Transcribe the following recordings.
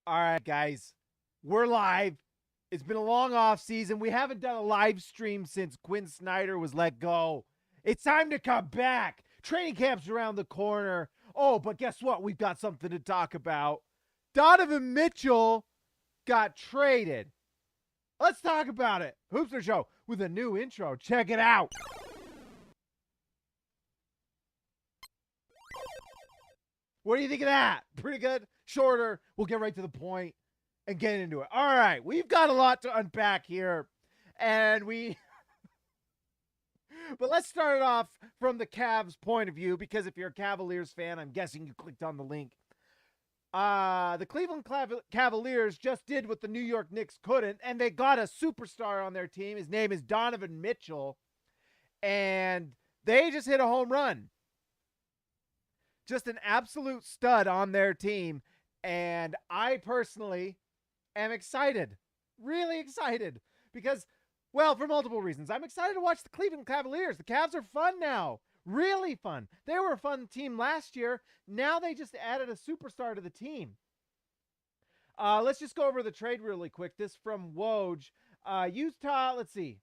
All right, guys, we're live. It's been a long off season. We haven't done a live stream since Quinn Snyder was let go. It's time to come back. Training camp's around the corner. Oh, but guess what? We've got something to talk about. Donovan Mitchell got traded. Let's talk about it. Hoopster Show with a new intro. Check it out. What do you think of that? Pretty good? Shorter. We'll get right to the point and get into it. All right. We've got a lot to unpack here. And but let's start it off from the Cavs point of view, because if you're a Cavaliers fan, I'm guessing you clicked on the link. The Cleveland Cavaliers just did what the New York Knicks couldn't, and they got a superstar on their team. His name is Donovan Mitchell, and they just hit a home run. Just an absolute stud on their team, and I personally am excited, really excited, because, well, for multiple reasons. I'm excited to watch the Cleveland Cavaliers. The Cavs are fun now. Really fun. They were a fun team last year. Now they just added a superstar to the team. Let's just go over the trade really quick. This from Woj. Utah, let's see.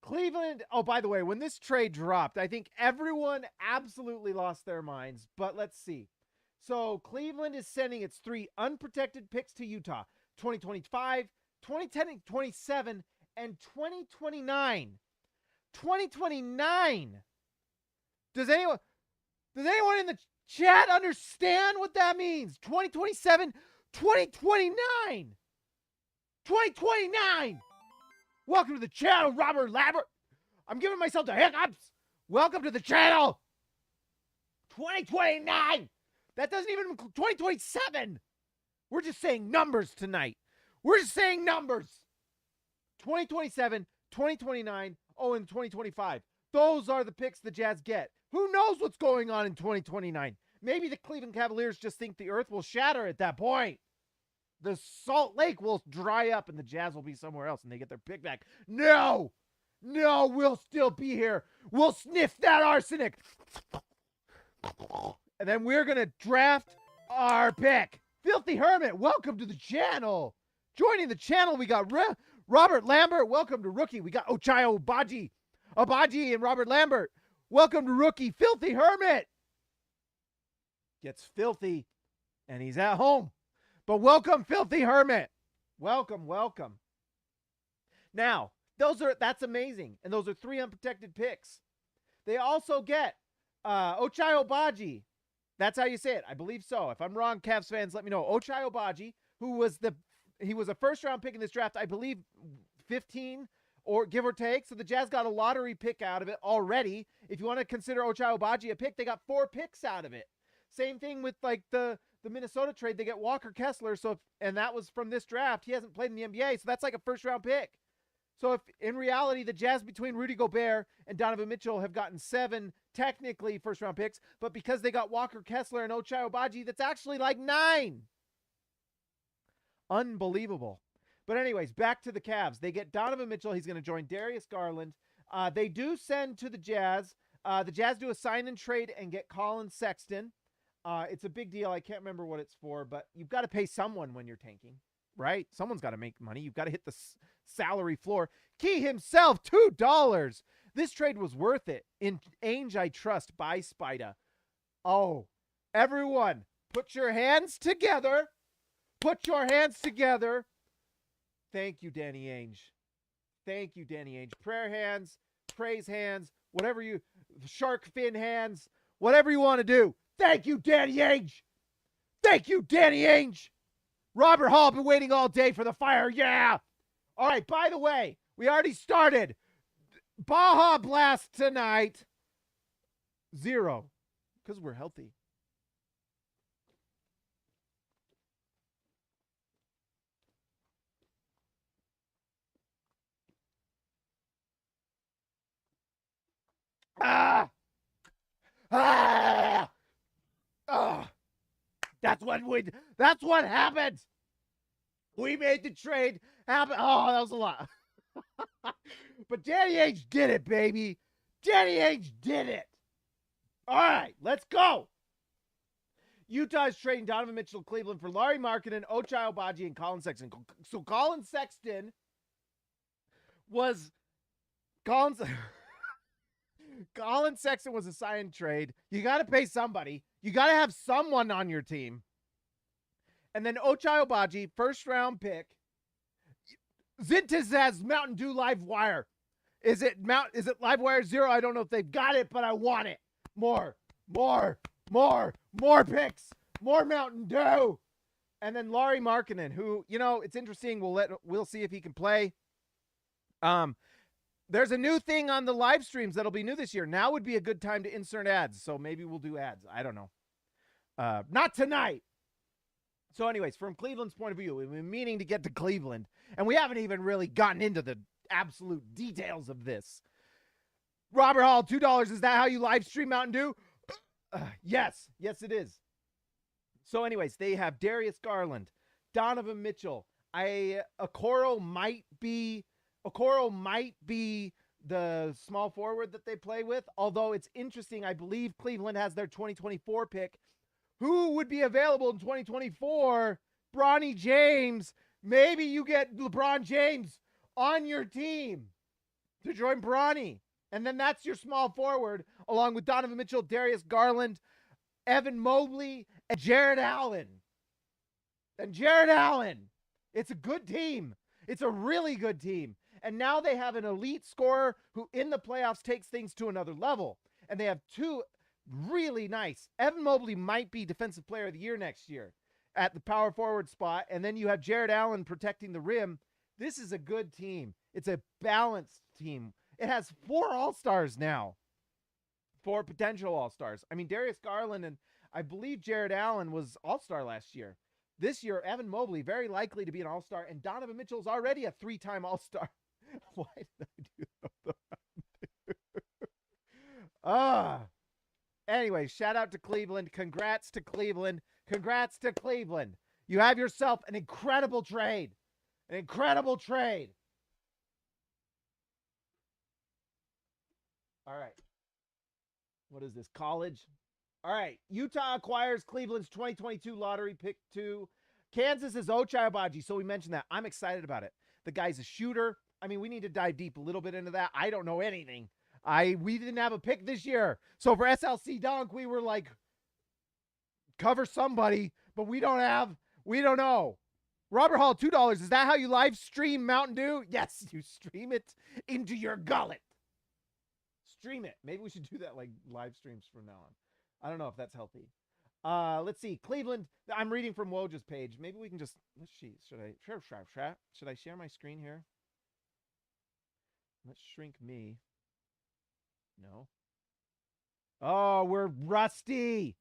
Cleveland, oh, by the way, when this trade dropped, I think everyone absolutely lost their minds. But let's see. So Cleveland is sending its 3 unprotected picks to Utah. 2025, 2027, and 2029. 2029. Does anyone in the chat understand what that means? 2027, 2029. 2029. Welcome to the channel, Robert Lambert. I'm giving myself the hiccups. Welcome to the channel. 2029. That doesn't even include 2027. We're just saying numbers tonight. We're just saying numbers. 2027, 2029, oh, and 2025. Those are the picks the Jazz get. Who knows what's going on in 2029? Maybe the Cleveland Cavaliers just think the earth will shatter at that point. The Salt Lake will dry up and the Jazz will be somewhere else and they get their pick back. No, we'll still be here. We'll sniff that arsenic. And then we're going to draft our pick. Filthy Hermit, welcome to the channel. Joining the channel, we got Robert Lambert. Welcome to Rookie. We got Ochai Abaji and Robert Lambert. Welcome to Rookie. Filthy Hermit gets filthy and he's at home. But welcome, Filthy Hermit. Welcome. Now, that's amazing. And those are 3 unprotected picks. They also get Ochai Abaji. That's how you say it. I believe so. If I'm wrong, Cavs fans, let me know. Ochai Abaji, he was a first-round pick in this draft, I believe 15 or give or take. So the Jazz got a lottery pick out of it already. If you want to consider Ochai Abaji a pick, they got 4 picks out of it. Same thing with like the Minnesota trade. They get Walker Kessler. And that was from this draft. He hasn't played in the NBA, so that's like a first-round pick. So if in reality the Jazz between Rudy Gobert and Donovan Mitchell have gotten 7 technically first-round picks, but because they got Walker Kessler and Ochai Abaji, that's actually like 9. Unbelievable. But anyways, back to the Cavs. They get Donovan Mitchell. He's going to join Darius Garland. They do send to the Jazz. The Jazz do a sign and trade and get Colin Sexton. It's a big deal. I can't remember what it's for, but you've got to pay someone when you're tanking, right? Someone's got to make money. You've got to hit the salary floor. Key himself, $2. This trade was worth it. In Ainge I Trust by Spida. Oh, everyone, put your hands together. Put your hands together. Thank you, Danny Ainge. Thank you, Danny Ainge. Prayer hands, praise hands, whatever you, shark fin hands, whatever you want to do. Thank you, Danny Ainge. Thank you, Danny Ainge. Robert Hall, been waiting all day for the fire. Yeah. All right, by the way, we already started. Baja Blast tonight. 0, because we're healthy. Ah! That's what happened. We made the trade happen. Oh, that was a lot. But Danny Ainge did it, baby. Danny Ainge did it. All right, let's go. Utah is trading Donovan Mitchell to Cleveland for Lauri Markkanen, Ochai Agbaji, and Colin Sexton. So Colin Sexton was Colin Sexton was a sign trade. You got to pay somebody. You got to have someone on your team. And then Ochai Agbaji, first round pick. Zintis has Mountain Dew Live Wire. Is it Live Wire 0? I don't know if they've got it, but I want it. More picks. More Mountain Dew. And then Lauri Markkanen, who, it's interesting. We'll see if he can play. There's a new thing on the live streams that'll be new this year. Now would be a good time to insert ads. So maybe we'll do ads. I don't know. Not tonight. So anyways, from Cleveland's point of view, we've been meaning to get to Cleveland, and we haven't even really gotten into the absolute details of this. Robert Hall, $2. Is that how you live stream Mountain Dew? Yes, it is. So anyways, they have Darius Garland, Donovan Mitchell. Okoro might be the small forward that they play with, although it's interesting. I believe Cleveland has their 2024 pick. Who would be available in 2024? Bronny James. Maybe you get LeBron James on your team to join Bronny. And then that's your small forward, along with Donovan Mitchell, Darius Garland, Evan Mobley, and Jared Allen. It's a good team. It's a really good team. And now they have an elite scorer who in the playoffs takes things to another level. And they have two really nice. Evan Mobley might be Defensive Player of the Year next year at the power forward spot. And then you have Jared Allen protecting the rim. This is a good team. It's a balanced team. It has 4 All-Stars now. 4 potential All-Stars. I mean, Darius Garland and I believe Jared Allen was All-Star last year. This year, Evan Mobley, very likely to be an All-Star. And Donovan Mitchell is already a 3-time All-Star. Why did I do that? Anyway, shout out to Cleveland. Congrats to Cleveland. You have yourself an incredible trade. All right. What is this? College? All right. Utah acquires Cleveland's 2022 lottery pick 2. Kansas is Ochai Agbaji. So we mentioned that. I'm excited about it. The guy's a shooter. I mean, we need to dive deep a little bit into that. I don't know anything. We didn't have a pick this year. So for SLC Dunk, we were like, cover somebody, but we don't know. Robert Hall, $2. Is that how you live stream Mountain Dew? Yes, you stream it into your gullet. Stream it. Maybe we should do that like live streams from now on. I don't know if that's healthy. Let's see. Cleveland. I'm reading from Woj's page. Maybe we can just, let's see. Should I share my screen here? Let's shrink me. No. Oh, we're rusty.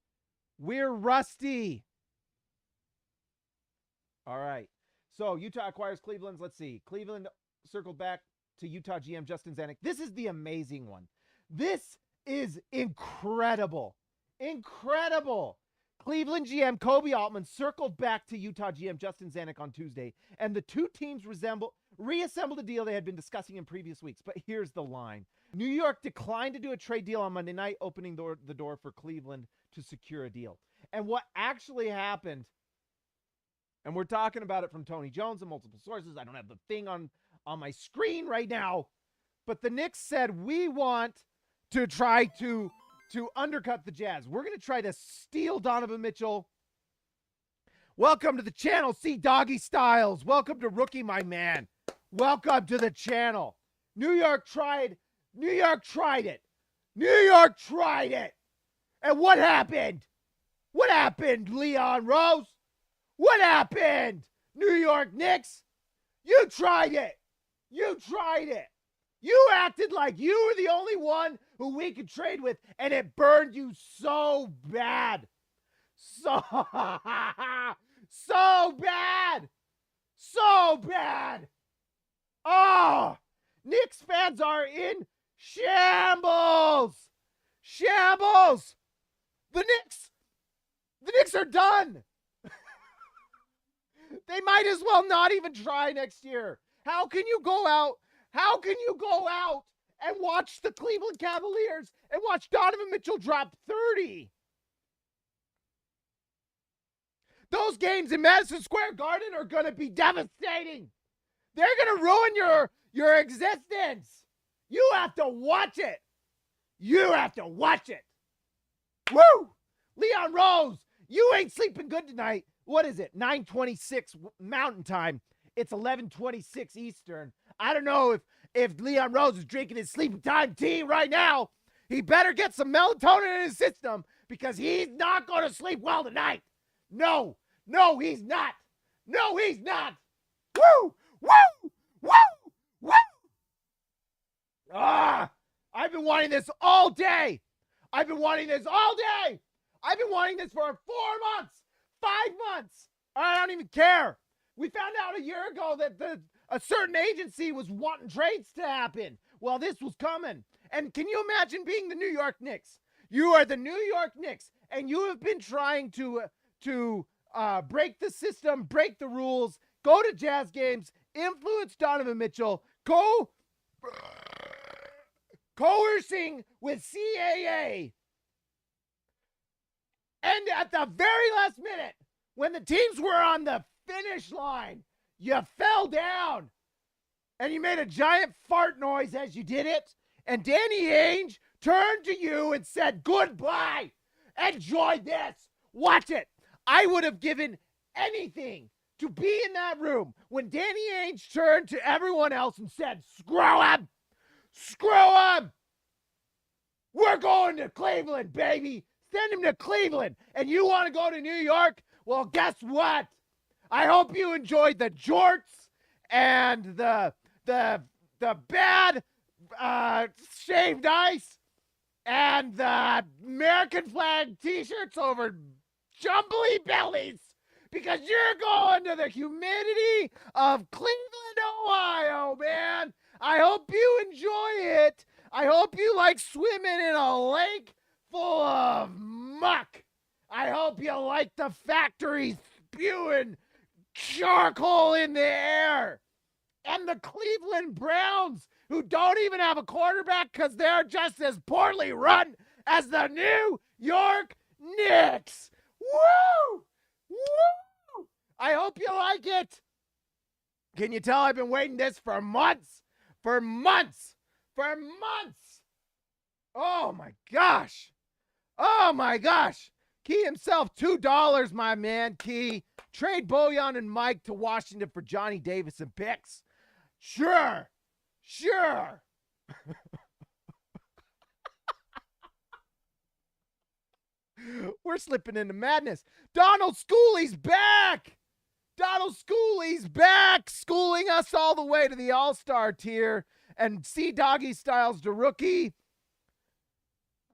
All right. So Utah acquires Cleveland's. Let's see. Cleveland circled back to Utah GM Justin Zanuck. This is the amazing one. This is incredible. Cleveland GM Kobe Altman circled back to Utah GM Justin Zanuck on Tuesday, and the two teams reassembled a deal they had been discussing in previous weeks. But here's the line. New York declined to do a trade deal on Monday night, opening the door for Cleveland to secure a deal. And what actually happened, and we're talking about it from Tony Jones and multiple sources. I don't have the thing on my screen right now, but the Knicks said, we want to try to undercut the Jazz. We're going to try to steal Donovan Mitchell. Welcome to the channel, C Doggy Styles. Welcome to Rookie, my man. Welcome to the channel. New York tried it. And what happened? Leon Rose? What happened? New York Knicks? You tried it. You acted like you were the only one who we could trade with, and it burned you so bad. So bad. Oh, Knicks fans are in shambles. The Knicks are done. They might as well not even try next year. How can you go out and watch the Cleveland Cavaliers and watch Donovan Mitchell drop 30? Those games in Madison Square Garden are going to be devastating. They're going to ruin your existence. You have to watch it. You have to watch it. Woo! Leon Rose, you ain't sleeping good tonight. What is it? 9:26 Mountain Time. It's 11:26 Eastern. I don't know if Leon Rose is drinking his sleeping time tea right now. He better get some melatonin in his system because he's not going to sleep well tonight. No, he's not. No, he's not. Woo! Woo! Woo! Woo! I've been wanting this all day. I've been wanting this all day. I've been wanting this for 4 months, 5 months. I don't even care. We found out a year ago that a certain agency was wanting trades to happen. Well, this was coming. And can you imagine being the New York Knicks? You are the New York Knicks, and you have been trying to break the system, break the rules, go to Jazz games, influence Donovan Mitchell, go coercing with CAA. And at the very last minute, when the teams were on the finish line, you fell down. And you made a giant fart noise as you did it. And Danny Ainge turned to you and said, goodbye. Enjoy this. Watch it. I would have given anything to be in that room when Danny Ainge turned to everyone else and said, screw him. Screw him. We're going to Cleveland, baby. Send him to Cleveland. And you want to go to New York? Well, guess what? I hope you enjoyed the jorts and the bad shaved ice and the American flag t-shirts over jumbly bellies because you're going to the humidity of Cleveland, Ohio, man. I hope you enjoy it. I hope you like swimming in a lake full of muck. I hope you like the factory spewing charcoal in the air. And the Cleveland Browns, who don't even have a quarterback because they're just as poorly run as the New York Knicks. Woo! Woo! I hope you like it. Can you tell I've been waiting this for months? For months! For months! Oh my gosh! Oh my gosh! Key himself $2, my man, Key. Trade Bojan and Mike to Washington for Johnny Davis and picks. Sure. We're slipping into madness. Donald Schooley's back. Donald Schooley's back, schooling us all the way to the All-Star tier. And C Doggy Styles to rookie.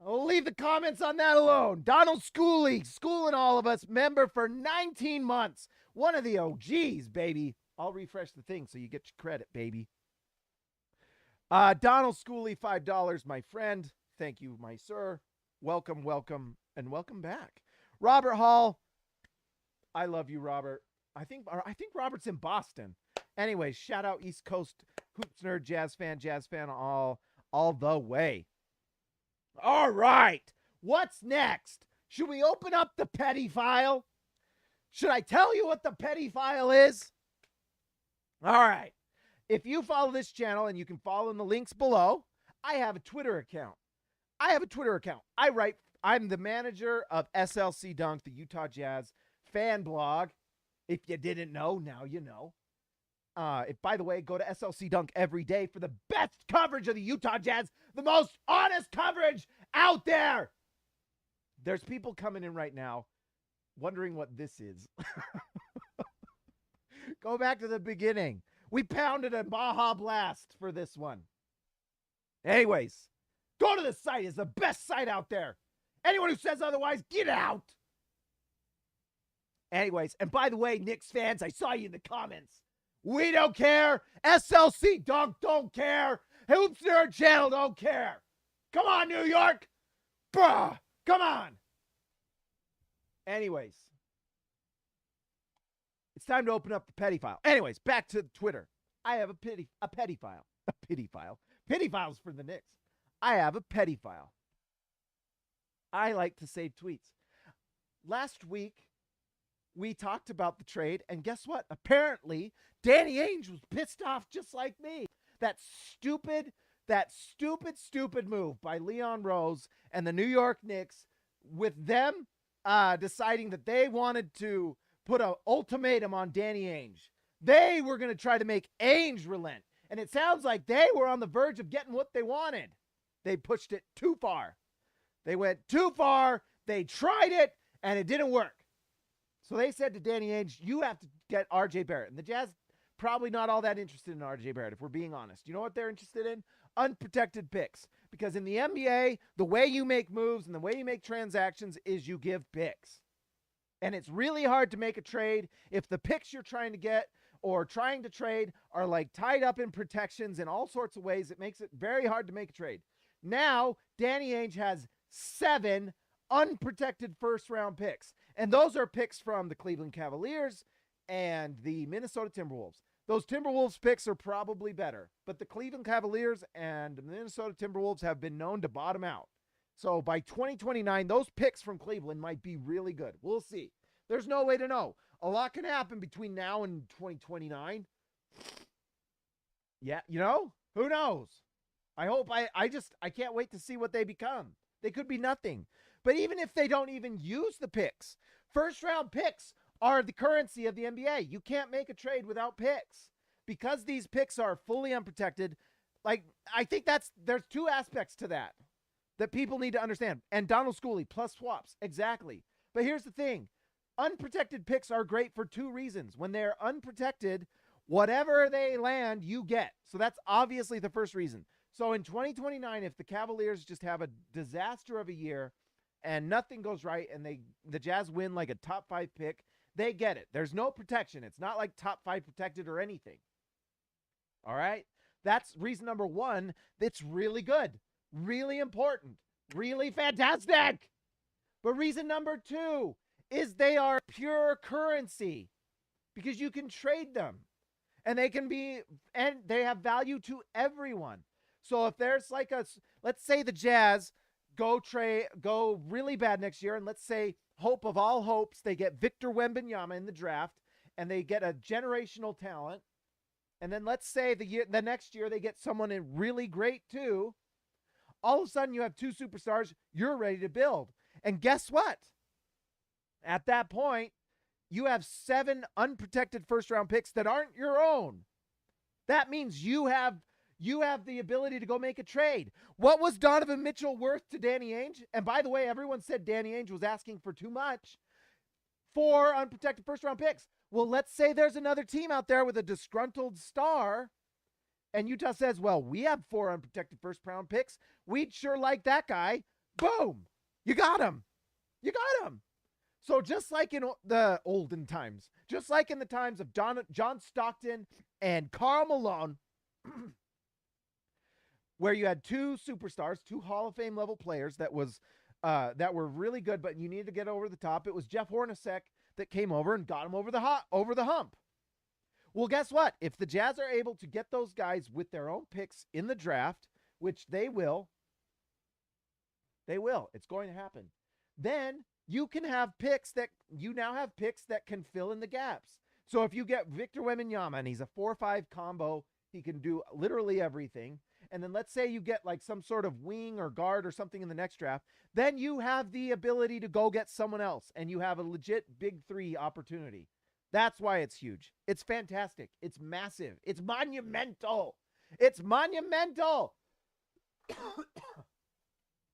I'll leave the comments on that alone. Donald Schooley, schooling all of us, member for 19 months. One of the OGs, baby. I'll refresh the thing so you get your credit, baby. Donald Schooley, $5, my friend. Thank you, my sir. Welcome, and welcome back. Robert Hall. I love you, Robert. I think Robert's in Boston. Anyways, shout out East Coast Hoops Nerd, Jazz fan all the way. All right. What's next? Should we open up the petty file? Should I tell you what the petty file is? All right. If you follow this channel, and you can follow in the links below, I have a Twitter account. I'm the manager of SLC Dunk, the Utah Jazz fan blog. If you didn't know, now you know. By the way, go to SLC Dunk every day for the best coverage of the Utah Jazz, the most honest coverage out there. There's people coming in right now wondering what this is. Go back to the beginning. We pounded a Baja Blast for this one. Anyways, go to the site. It's the best site out there. Anyone who says otherwise, get out. Anyways, and by the way, Knicks fans, I saw you in the comments. We don't care. SLC Dunk don't care. Hoops Nerd Channel don't care. Come on, New York. Bruh, come on. Anyways, it's time to open up the petty file. Anyways, back to Twitter. I have a petty file. A pity file. Pity files for the Knicks. I have a petty file. I like to save tweets. Last week, we talked about the trade, and guess what? Apparently, Danny Ainge was pissed off just like me. That stupid, stupid move by Leon Rose and the New York Knicks, with them deciding that they wanted to put an ultimatum on Danny Ainge. They were going to try to make Ainge relent. And it sounds like they were on the verge of getting what they wanted. They pushed it too far. They went too far. They tried it, and it didn't work. So they said to Danny Ainge, you have to get R.J. Barrett. And the Jazz probably not all that interested in R.J. Barrett, if we're being honest. You know what they're interested in? Unprotected picks. Because in the NBA, the way you make moves and the way you make transactions is you give picks. And it's really hard to make a trade if the picks you're trying to get or trying to trade are like tied up in protections in all sorts of ways. It makes it very hard to make a trade. Now, Danny Ainge has 7 unprotected first-round picks. And those are picks from the Cleveland Cavaliers and the Minnesota Timberwolves. Those Timberwolves picks are probably better, but the Cleveland Cavaliers and the Minnesota Timberwolves have been known to bottom out. So by 2029, those picks from Cleveland might be really good. We'll see. There's no way to know. A lot can happen between now and 2029. Yeah, you know, who knows? I hope I can't wait to see what they become. They could be nothing. But even if they don't even use the picks, first-round picks are the currency of the NBA. You can't make a trade without picks. Because these picks are fully unprotected, like, I think there's 2 aspects to that people need to understand. And Donald Schooley, plus swaps, exactly. But here's the thing. Unprotected picks are great for 2 reasons. When they're unprotected, whatever they land, you get. So that's obviously the first reason. So in 2029, if the Cavaliers just have a disaster of a year and nothing goes right and the Jazz win like a top 5 pick, they get it. There's no protection. It's not like top 5 protected or anything. All right? That's reason number 1. That's really good, really important, really fantastic. But reason number 2 is they are pure currency because you can trade them and they have value to everyone. So if there's like let's say the Jazz go really bad next year, and let's say hope of all hopes, they get Victor Wembanyama in the draft and they get a generational talent. And then let's say the next year they get someone really great too. All of a sudden you have 2 superstars, you're ready to build. And guess what? At that point, you have 7 unprotected first-round picks that aren't your own. That means you have the ability to go make a trade. What was Donovan Mitchell worth to Danny Ainge? And by the way, everyone said Danny Ainge was asking for too much for unprotected first-round picks. Well, let's say there's another team out there with a disgruntled star, and Utah says, well, we have 4 unprotected first-round picks. We'd sure like that guy. Boom. You got him. You got him. So just like in the olden times, just like in the times of John Stockton and Karl Malone, where you had 2 superstars, 2 Hall of Fame level players that were really good, but you needed to get over the top. It was Jeff Hornacek that came over and got him over the hump. Well, guess what? If the Jazz are able to get those guys with their own picks in the draft, which they will. It's going to happen. Then you can have picks that can fill in the gaps. So if you get Victor Wembanyama and he's a 4-5 combo, he can do literally everything. And then let's say you get like some sort of wing or guard or something in the next draft, then you have the ability to go get someone else and you have a legit big 3 opportunity. That's why it's huge. It's fantastic. It's massive. It's monumental. It's monumental.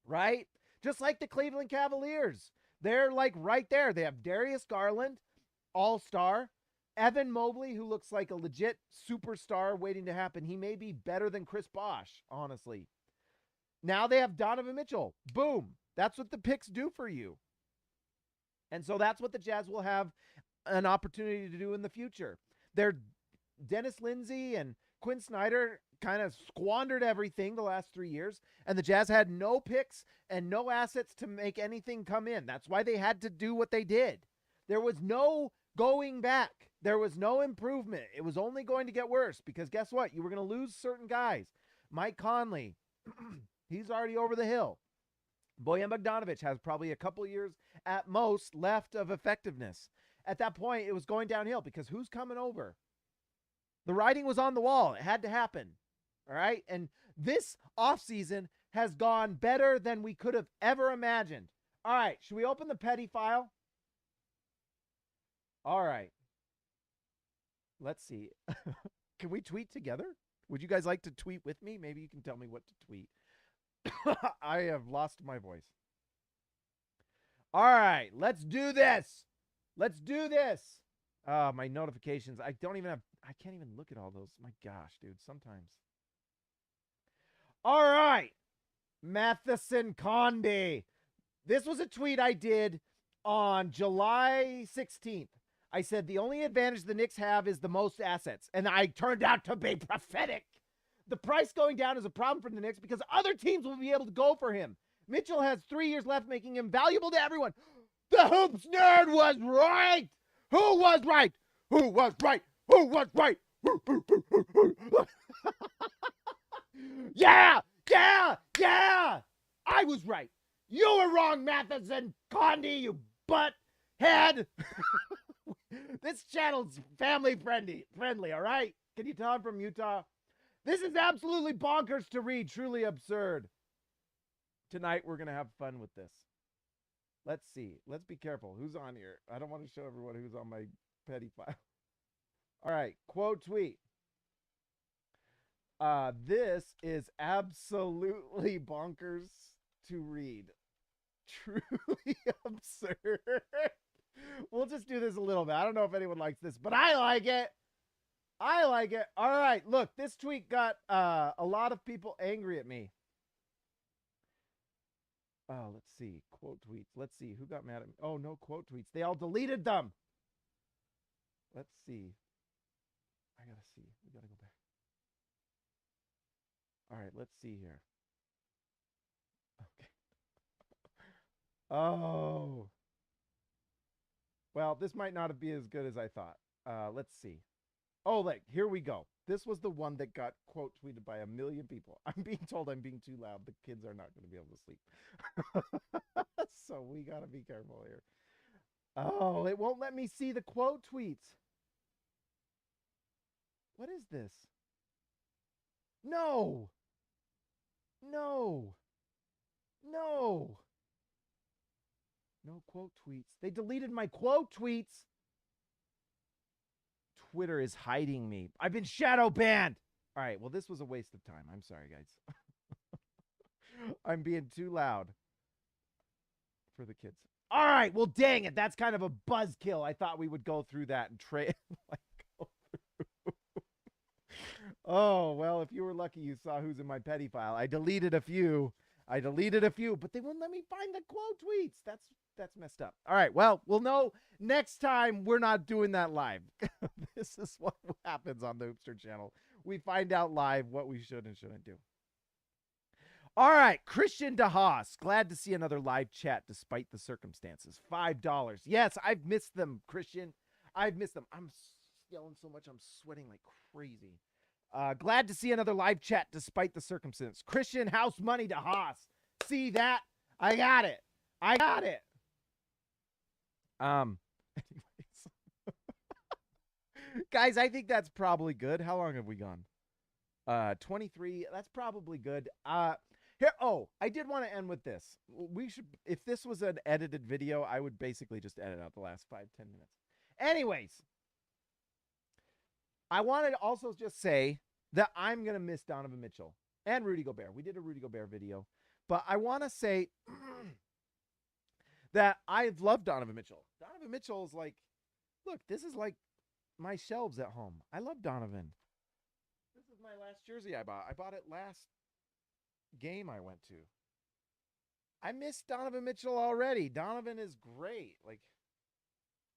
Right? Just like the Cleveland Cavaliers. They're like right there. They have Darius Garland, all-star. Evan Mobley, who looks like a legit superstar waiting to happen. He may be better than Chris Bosh, honestly. Now they have Donovan Mitchell. Boom. That's what the picks do for you. And so that's what the Jazz will have an opportunity to do in the future. They're Dennis Lindsey and Quinn Snyder kind of squandered everything the last 3 years, and the Jazz had no picks and no assets to make anything come in. That's why they had to do what they did. There was no going back. There was no improvement. It was only going to get worse because guess what? You were going to lose certain guys. Mike Conley, he's already over the hill. Bojan Bogdanovic has probably a couple years at most left of effectiveness. at that point, it was going downhill because who's coming over? The writing was on the wall. It had to happen. All right. And this offseason has gone better than we could have ever imagined. All right. Should we open the petty file? All right. Let's see. Can we tweet together? Would you guys like to tweet with me? Maybe you can tell me what to tweet. I have lost my voice. All right. Let's do this. Let's do this. My notifications. I can't even look at all those. My gosh, dude. Sometimes. All right. Matheson Condi. This was a tweet I did on July 16th. I said the only advantage the Knicks have is the most assets. And I turned out to be prophetic. The price going down is a problem for the Knicks because other teams will be able to go for him. Mitchell has 3 years left, making him valuable to everyone. The Hoops Nerd was right. Who was right? Who was right? Who was right? Yeah! I was right. You were wrong, Matheson Condi, you butthead. This channel's family friendly, all right? Can you tell I'm from Utah? This is absolutely bonkers to read, truly absurd. Tonight, we're going to have fun with this. Let's see. Let's be careful. Who's on here? I don't want to show everyone who's on my petty file. All right. Quote tweet. This is absolutely bonkers to read. Truly absurd. We'll just do this a little bit. I don't know if anyone likes this, but I like it. I like it. All right. Look, this tweet got a lot of people angry at me. Oh, let's see. Quote tweets. Let's see. Who got mad at me? Oh, no quote tweets. They all deleted them. Let's see. I got to see. We got to go back. All right. Let's see here. Okay. Oh. Well, this might not be as good as I thought. Let's see. Oh, like, here we go. This was the one that got quote tweeted by 1 million people. I'm being told I'm being too loud. The kids are not going to be able to sleep. So we got to be careful here. Oh, it won't let me see the quote tweets. What is this? No. No quote tweets. They deleted my quote tweets. Twitter is hiding me. I've been shadow banned. All right. Well, this was a waste of time. I'm sorry, guys. I'm being too loud for the kids. All right. Well, dang it. That's kind of a buzzkill. I thought we would go through that and trade. Oh, well, if you were lucky, you saw who's in my petty file. I deleted a few, but they won't let me find the quote tweets. That's messed up. All right. Well, we'll know next time we're not doing that live. This is what happens on the Hoopster channel. We find out live what we should and shouldn't do. All right. Christian DeHaas. Glad to see another live chat despite the circumstances. $5. Yes, I've missed them, Christian. I've missed them. I'm yelling so much. I'm sweating like crazy. Glad to see another live chat despite the circumstances. Christian House Money DeHaas. See that? I got it. Anyways. Guys, I think that's probably good. How long have we gone? 23. That's probably good. Here. Oh, I did want to end with this. If this was an edited video, I would basically just edit out the last 5-10 minutes. Anyways, I wanted to also just say that I'm going to miss Donovan Mitchell and Rudy Gobert. We did a Rudy Gobert video, but I want to say that I love Donovan Mitchell. Donovan Mitchell is like, look, this is like my shelves at home. I love Donovan. This is my last jersey I bought. I bought it last game I went to. I miss Donovan Mitchell already. Donovan is great. Like,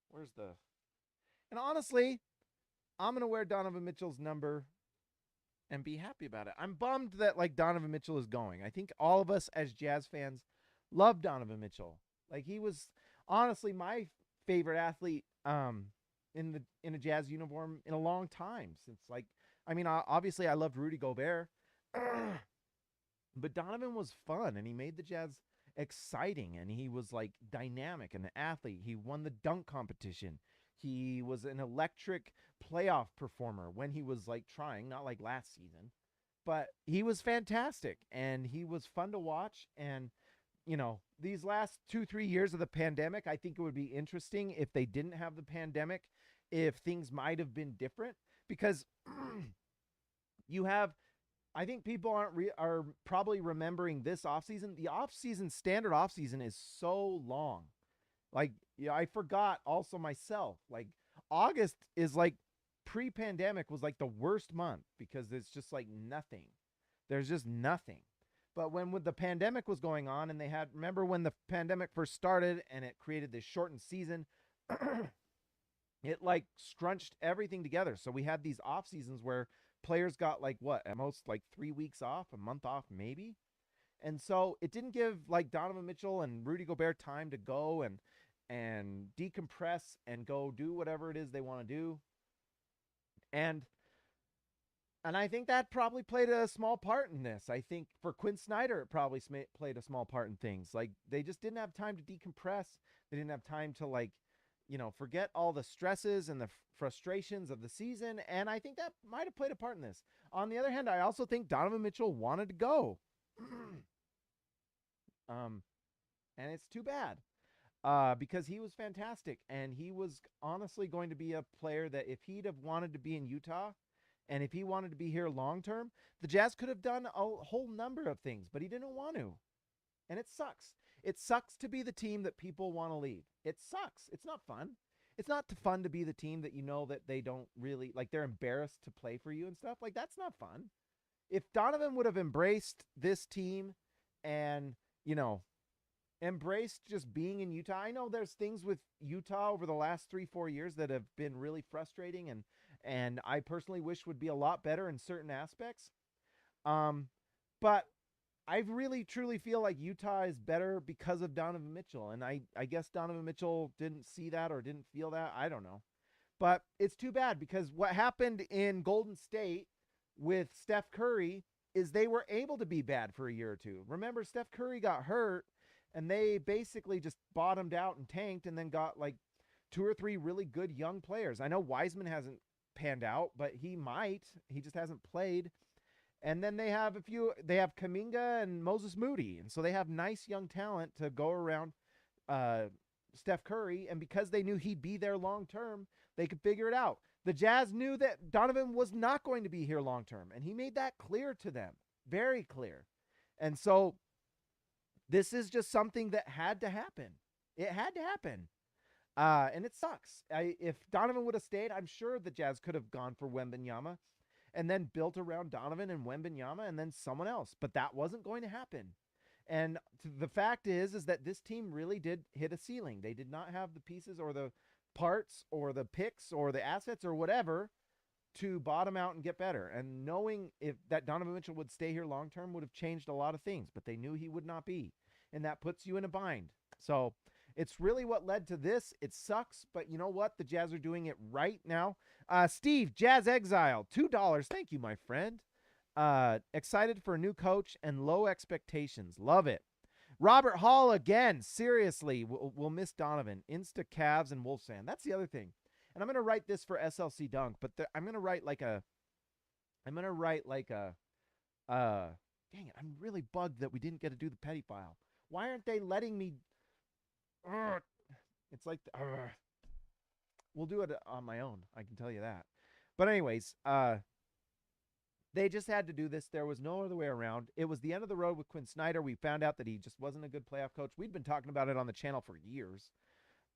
where's the... And honestly, I'm going to wear Donovan Mitchell's number and be happy about it. I'm bummed that, like, Donovan Mitchell is going. I think all of us as Jazz fans love Donovan Mitchell. Like, he was honestly my favorite athlete in a Jazz uniform in a long time. Since, like, I mean, obviously I loved Rudy Gobert, but Donovan was fun, and he made the Jazz exciting, and he was, like, dynamic and an athlete. He won the dunk competition. He was an electric playoff performer when he was like trying, not like last season, but he was fantastic and he was fun to watch. And, these last 2, 3 years of the pandemic, I think it would be interesting if they didn't have the pandemic, if things might have been different because you have, I think people are probably remembering this offseason. The offseason, standard offseason is so long. Like, I forgot also myself. Like, August is like pre-pandemic was like the worst month because it's just like nothing. There's just nothing. But when the pandemic was going on and remember when the pandemic first started and it created this shortened season, it like scrunched everything together. So we had these off seasons where players got like at most like 3 weeks off, a month off maybe. And so it didn't give like Donovan Mitchell and Rudy Gobert time to go and decompress and go do whatever it is they want to do. And I think that probably played a small part in this. I think for Quinn Snyder, it probably played a small part in things. Like, they just didn't have time to decompress. They didn't have time to, like, forget all the stresses and the frustrations of the season. And I think that might have played a part in this. On the other hand, I also think Donovan Mitchell wanted to go. And it's too bad. Because he was fantastic. And he was honestly going to be a player that if he'd have wanted to be in Utah, and if he wanted to be here long term, the Jazz could have done a whole number of things, but he didn't want to. And it sucks. It sucks to be the team that people want to leave. It sucks. It's not fun. It's not fun to be the team that that they don't really, like, they're embarrassed to play for you and stuff. Like, that's not fun. If Donovan would have embraced this team and, embraced just being in Utah. I know there's things with Utah over the last 3-4 years that have been really frustrating and I personally wish would be a lot better in certain aspects. But I really truly feel like Utah is better because of Donovan Mitchell. And I guess Donovan Mitchell didn't see that or didn't feel that. I don't know. But it's too bad because what happened in Golden State with Steph Curry is they were able to be bad for a year or two. Remember, Steph Curry got hurt and they basically just bottomed out and tanked and then got like 2 or 3 really good young players. I know Wiseman hasn't panned out, but he might. He just hasn't played. And then they have Kuminga and Moses Moody. And so they have nice young talent to go around Steph Curry. And because they knew he'd be there long term, they could figure it out. The Jazz knew that Donovan was not going to be here long term. And he made that clear to them. Very clear. And so this is just something that had to happen. It had to happen. And it sucks. If Donovan would have stayed, I'm sure the Jazz could have gone for Wembanyama and then built around Donovan and Wembanyama and then someone else. But that wasn't going to happen. And the fact is that this team really did hit a ceiling. They did not have the pieces or the parts or the picks or the assets or whatever to bottom out and get better. And knowing if that Donovan Mitchell would stay here long term would have changed a lot of things, but they knew he would not be. And that puts you in a bind. So it's really what led to this. It sucks, but you know what? The Jazz are doing it right now. Steve, Jazz Exile, $2. Thank you, my friend. Excited for a new coach and low expectations. Love it. Robert Hall again. Seriously, we'll miss Donovan. Insta Cavs and Wolves fan. That's the other thing. And I'm going to write this for SLC Dunk, but I'm going to write like a, dang it, I'm really bugged that we didn't get to do the petty file. Why aren't they letting me? It's like, we'll do it on my own. I can tell you that. But anyways, they just had to do this. There was no other way around. It was the end of the road with Quinn Snyder. We found out that he just wasn't a good playoff coach. We'd been talking about it on the channel for years.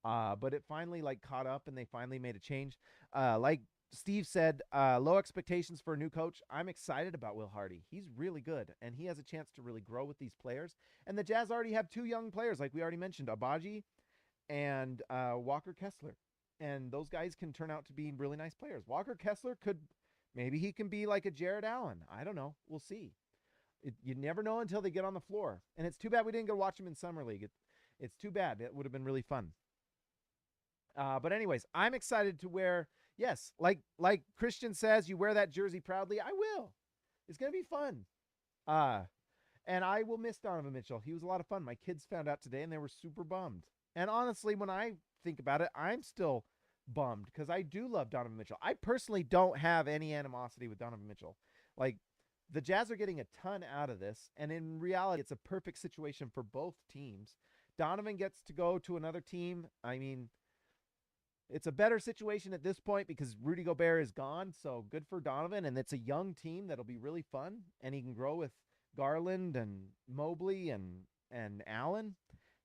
But it finally like caught up and they finally made a change. Like Steve said, low expectations for a new coach. I'm excited about Will Hardy. He's really good and he has a chance to really grow with these players. And the Jazz already have 2 young players, like we already mentioned, Abaji and Walker Kessler. And those guys can turn out to be really nice players. Walker Kessler maybe he can be like a Jared Allen. I don't know. We'll see. You never know until they get on the floor. And it's too bad we didn't go watch them in Summer League. It's too bad. It would have been really fun. But anyways, I'm excited to wear, yes, like Christian says, you wear that jersey proudly. I will. It's going to be fun. And I will miss Donovan Mitchell. He was a lot of fun. My kids found out today and they were super bummed. And honestly, when I think about it, I'm still bummed because I do love Donovan Mitchell. I personally don't have any animosity with Donovan Mitchell. Like, the Jazz are getting a ton out of this, and in reality, it's a perfect situation for both teams. Donovan gets to go to another team. I mean, it's a better situation at this point because Rudy Gobert is gone, so good for Donovan, and it's a young team that'll be really fun, and he can grow with Garland and Mobley and Allen.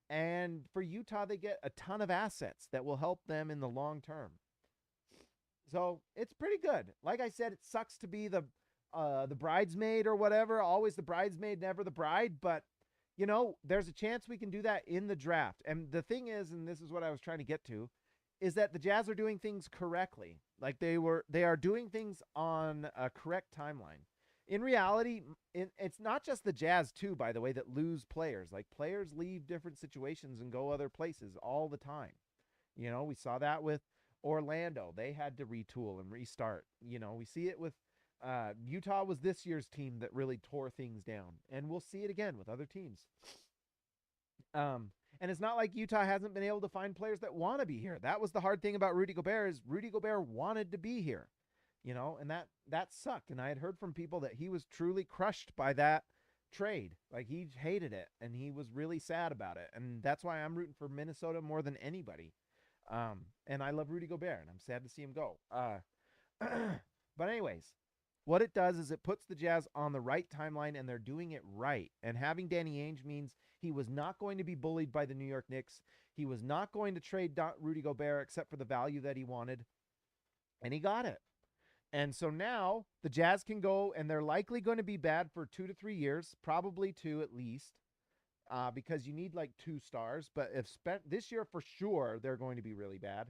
And for Utah, they get a ton of assets that will help them in the long term. So it's pretty good. Like I said, it sucks to be the bridesmaid or whatever, always the bridesmaid, never the bride. But there's a chance we can do that in the draft. And the thing is, and this is what I was trying to get to, is that the Jazz are doing things correctly. Like they are doing things on a correct timeline. In reality, it's not just the Jazz too, by the way, that lose players. Like, players leave different situations and go other places all the time. We saw that with Orlando. They had to retool and restart. We see it with Utah was this year's team that really tore things down, and we'll see it again with other teams. And it's not like Utah hasn't been able to find players that want to be here. That was the hard thing about Rudy Gobert, is Rudy Gobert wanted to be here, and that sucked. And I had heard from people that he was truly crushed by that trade. Like, he hated it, and he was really sad about it. And that's why I'm rooting for Minnesota more than anybody. And I love Rudy Gobert, and I'm sad to see him go. But anyways, what it does is it puts the Jazz on the right timeline, and they're doing it right. And having Danny Ainge means he was not going to be bullied by the New York Knicks. He was not going to trade Rudy Gobert except for the value that he wanted, and he got it. And so now the Jazz can go, and they're likely going to be bad for 2 to 3 years, probably 2 at least, because you need like 2 stars. But if spent this year, for sure, they're going to be really bad.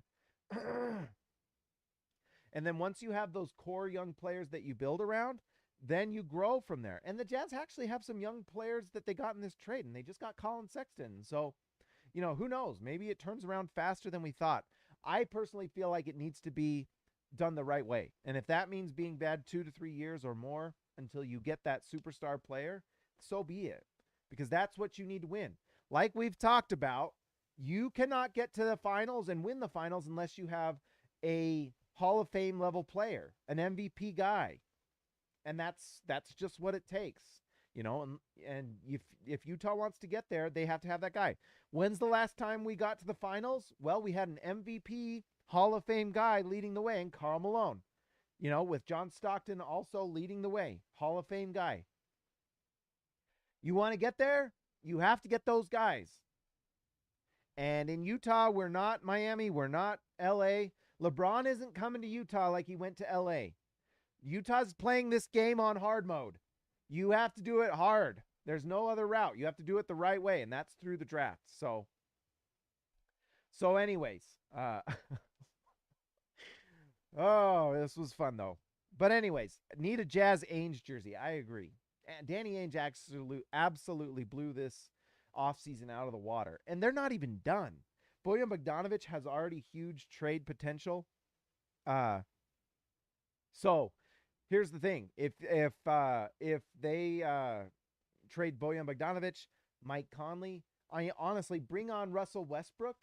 And then once you have those core young players that you build around, then you grow from there. And the Jazz actually have some young players that they got in this trade, and they just got Colin Sexton. So, who knows? Maybe it turns around faster than we thought. I personally feel like it needs to be done the right way. And if that means being bad 2 to 3 years or more until you get that superstar player, so be it. Because that's what you need to win. Like we've talked about, you cannot get to the finals and win the finals unless you have a Hall of Fame level player, an MVP guy. And that's just what it takes. And if Utah wants to get there, they have to have that guy. When's the last time we got to the finals? Well, we had an MVP Hall of Fame guy leading the way in Karl Malone. With John Stockton also leading the way. Hall of Fame guy. You want to get there? You have to get those guys. And in Utah, we're not Miami. We're not LA. LeBron isn't coming to Utah like he went to LA. Utah's playing this game on hard mode. You have to do it hard. There's no other route. You have to do it the right way, and that's through the draft. So anyways, oh, this was fun though. But anyways, need a Jazz Ainge jersey. I agree. And Danny Ainge absolutely blew this offseason out of the water. And they're not even done. Bojan Bogdanovic has already huge trade potential. So here's the thing. If they trade Bojan Bogdanovic, Mike Conley, I honestly bring on Russell Westbrook,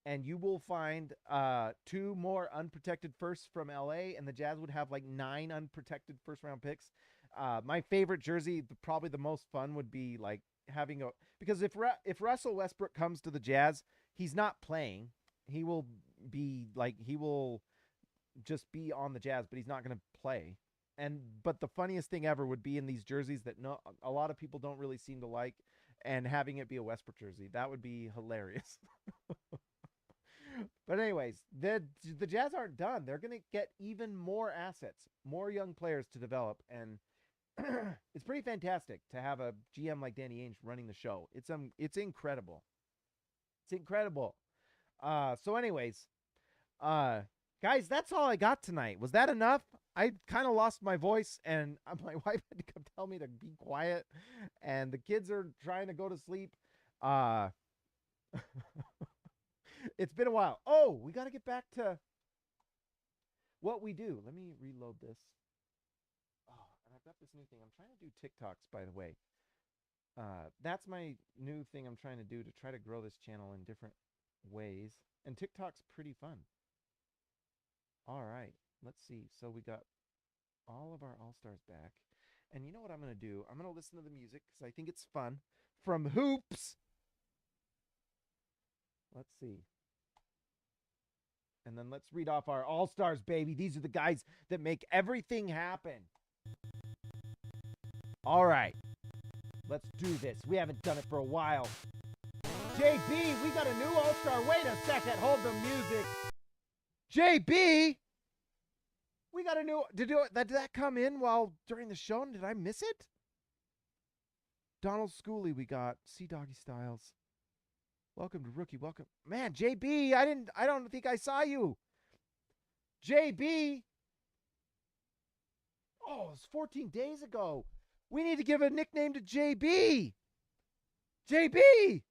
and you will find 2 more unprotected firsts from LA, and the Jazz would have like 9 unprotected first round picks. My favorite jersey, probably the most fun, would be like having because if Russell Westbrook comes to the Jazz, he's not playing. He will just be on the Jazz, but he's not going to play. But the funniest thing ever would be in these jerseys that a lot of people don't really seem to like, and having it be a Westbrook jersey. That would be hilarious. But anyways, the Jazz aren't done. They're going to get even more assets, more young players to develop, and it's pretty fantastic to have a GM like Danny Ainge running the show. It's incredible. It's incredible. So anyways, guys, that's all I got tonight. Was that enough? I kind of lost my voice, and my wife had to come tell me to be quiet, and the kids are trying to go to sleep. It's been a while. Oh, we got to get back to what we do. Let me reload this. Oh, and I've got this new thing. I'm trying to do TikToks, by the way. That's my new thing I'm trying to do to try to grow this channel in different ways. And TikTok's pretty fun. All right. Let's see. So we got all of our All-Stars back. And you know what I'm going to do? I'm going to listen to the music because I think it's fun. From Hoops. Let's see. And then let's read off our All-Stars, baby. These are the guys that make everything happen. All right. Let's do this. We haven't done it for a while. JB, we got a new All-Star. Wait a second. Hold the music. JB, we got a new. Did that come in while during the show? Did I miss it? Donald Schooley, we got. C Doggy Styles. Welcome to Rookie. Welcome. Man, JB, I don't think I saw you. JB. Oh, it was 14 days ago. We need to give a nickname to JB. JB.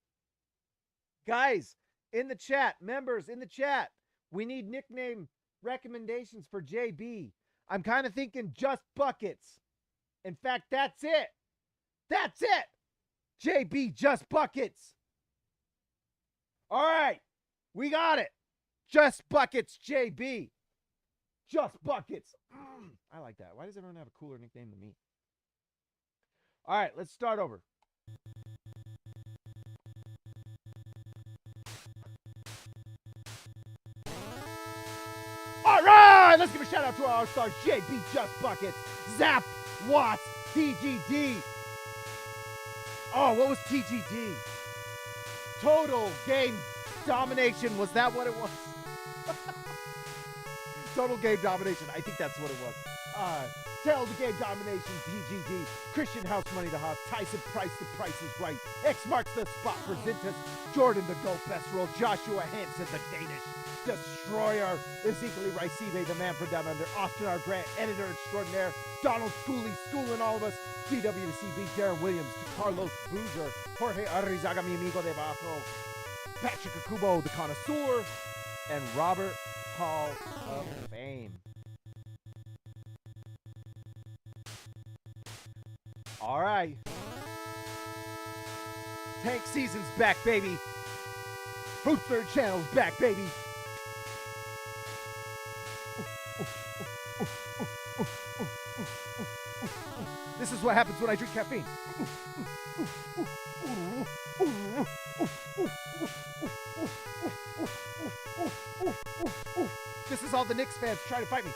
Guys, in the chat, members in the chat, we need nickname recommendations for JB. I'm kind of thinking Just Buckets. In fact, that's it. That's it. JB Just Buckets. All right. We got it. Just Buckets, JB. Just Buckets. I like that. Why does everyone have a cooler nickname than me? All right, let's start over. All right, let's give a shout out to our All-Stars, JB Just Buckets, Zap, Watts, TGD. Oh, what was TGD? Total Game Domination. Was that what it was? Total Game Domination. I think that's what it was. Tell the Game Domination, TGD. Christian House Money to Haas. Tyson Price, the price is right. X marks the spot. Presentus. Jordan the Gold Best Roll. Joshua Hansen, the Danish Destroyer. Ezekiel Raicibe, the man from down under. Austin R. Grant, editor extraordinaire. Donald Schooley, schooling all of us. DWCB, Darren Williams, Carlos Boozer, Jorge Arrizaga, mi amigo de Bajo, Patrick Akubo, the connoisseur, and Robert Hall of Fame. All right. Tank season's back, baby. Hoop Third Channel's back, baby. This is what happens when I drink caffeine. This is all the Knicks fans trying to fight me.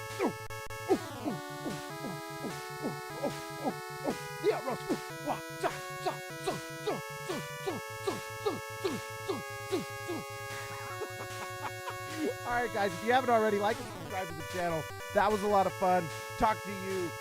All right, guys, if you haven't already, like and subscribe to the channel. That was a lot of fun. Talk to you